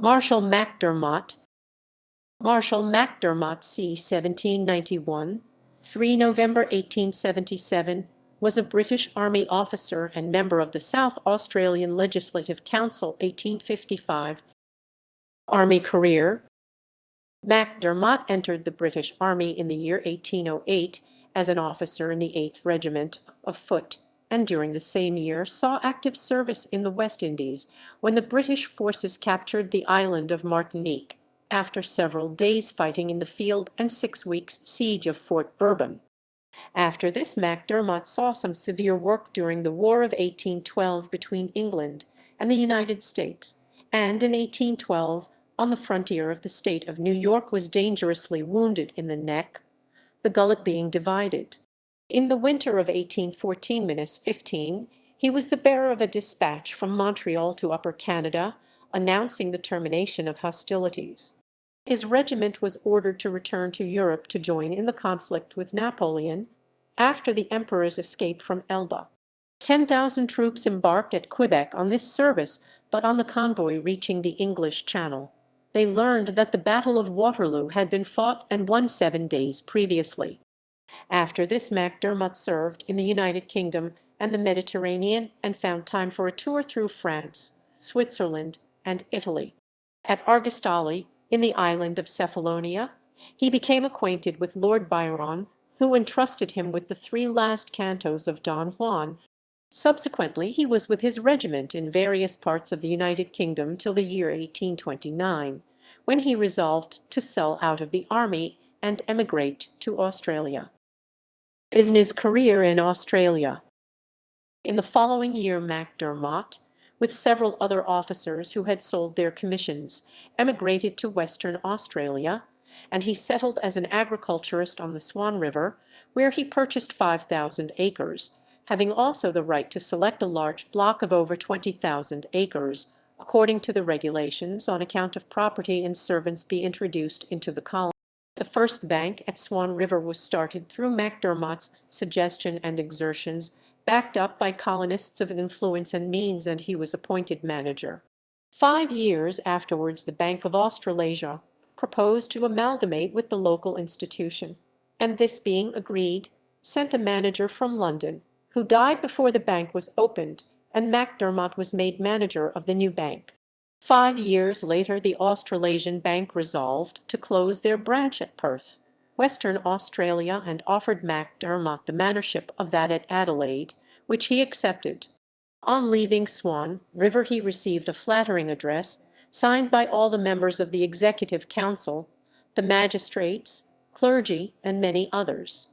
Marshal MacDermott. Marshal MacDermott c. 1791, 3 November 1877, was a British Army officer and member of the South Australian Legislative Council 1855. Army career. MacDermott entered the British Army in the year 1808 as an officer in the 8th Regiment of Foot, and during the same year saw active service in the West Indies when the British forces captured the island of Martinique, after several days fighting in the field and 6 weeks' siege of Fort Bourbon. After this MacDermott saw some severe work during the War of 1812 between England and the United States, and in 1812, on the frontier of the state of New York, was dangerously wounded in the neck, the gullet being divided. In the winter of 1814-15, he was the bearer of a dispatch from Montreal to Upper Canada, announcing the termination of hostilities. His regiment was ordered to return to Europe to join in the conflict with Napoleon, after the Emperor's escape from Elba. 10,000 troops embarked at Quebec on this service, but on the convoy reaching the English Channel, they learned that the Battle of Waterloo had been fought and won 7 days previously. After this MacDermott served in the United Kingdom and the Mediterranean, and found time for a tour through France, Switzerland, and Italy. At Argostoli, in the island of Cephalonia, he became acquainted with Lord Byron, who entrusted him with the 3 last cantos of Don Juan. Subsequently he was with his regiment in various parts of the United Kingdom till the year 1829, when he resolved to sell out of the army and emigrate to Australia. Business career in Australia. In the following year MacDermott, with several other officers who had sold their commissions, emigrated to Western Australia, and he settled as an agriculturist on the Swan River, where he purchased 5,000 acres, having also the right to select a large block of over 20,000 acres, according to the regulations on account of property and servants be introduced into the colony. The first bank at Swan River was started through MacDermott's suggestion and exertions, backed up by colonists of influence and means, and he was appointed manager. 5 years afterwards the Bank of Australasia proposed to amalgamate with the local institution, and this being agreed, sent a manager from London, who died before the bank was opened, and MacDermott was made manager of the new bank. 5 years later the Australasian Bank resolved to close their branch at Perth, Western Australia, and offered MacDermott the managership of that at Adelaide, which he accepted. On leaving Swan River he received a flattering address, signed by all the members of the Executive Council, the magistrates, clergy, and many others.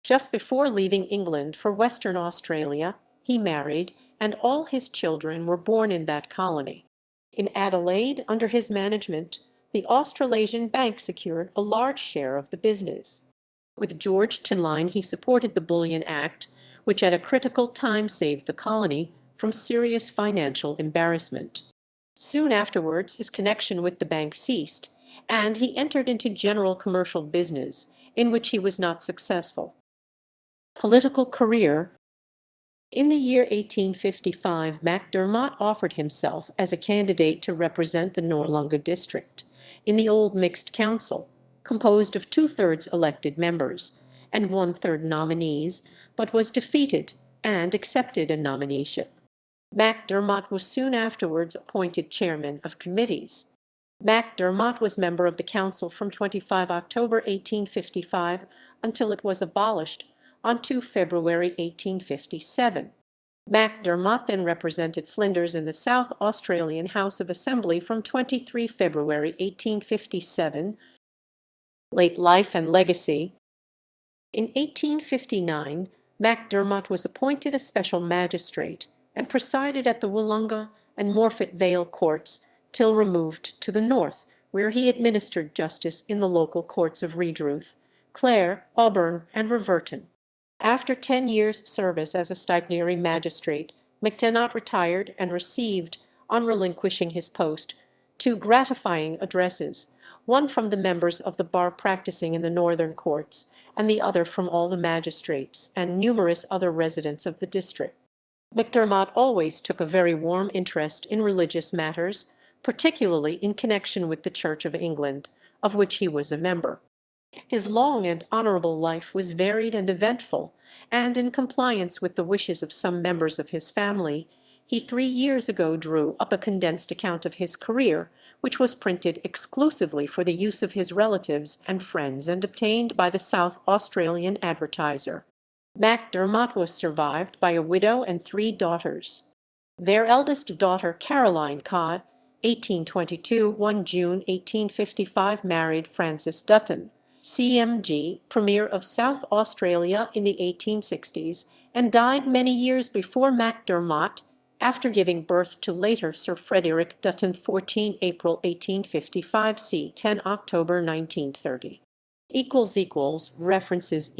Just before leaving England for Western Australia, he married, and all his children were born in that colony. In Adelaide, under his management, the Australasian Bank secured a large share of the business. With George Tinline he supported the Bullion Act, which at a critical time saved the colony from serious financial embarrassment. Soon afterwards his connection with the bank ceased, and he entered into general commercial business, in which he was not successful. Political career. In the year 1855 MacDermott offered himself as a candidate to represent the Noarlunga district, in the old mixed council, composed of 2/3 elected members, and 1/3 nominees, but was defeated, and accepted a nomination. MacDermott was soon afterwards appointed chairman of committees. MacDermott was member of the council from 25 October 1855 until it was abolished on 2 February 1857. MacDermott then represented Flinders in the South Australian House of Assembly from 23 February 1857. Late life and legacy. In 1859 MacDermott was appointed a special magistrate, and presided at the Wollonga and Morphett Vale courts till removed to the north, where he administered justice in the local courts of Redruth, Clare, Auburn, and Reverton. After 10 years' service as a stipendiary magistrate, MacDermott retired and received, on relinquishing his post, 2 gratifying addresses, one from the members of the bar practising in the northern courts, and the other from all the magistrates and numerous other residents of the district. MacDermott always took a very warm interest in religious matters, particularly in connection with the Church of England, of which he was a member. His long and honourable life was varied and eventful, and in compliance with the wishes of some members of his family, he 3 years ago drew up a condensed account of his career, which was printed exclusively for the use of his relatives and friends and obtained by the South Australian Advertiser. MacDermott was survived by a widow and 3 daughters. Their eldest daughter, Caroline Codd, 1822, 1 June 1855, married Francis Dutton, CMG, Premier of South Australia in the 1860s, and died many years before MacDermott, after giving birth to later Sir Frederick Dutton, 14 April 1855, c. 10 October 1930. References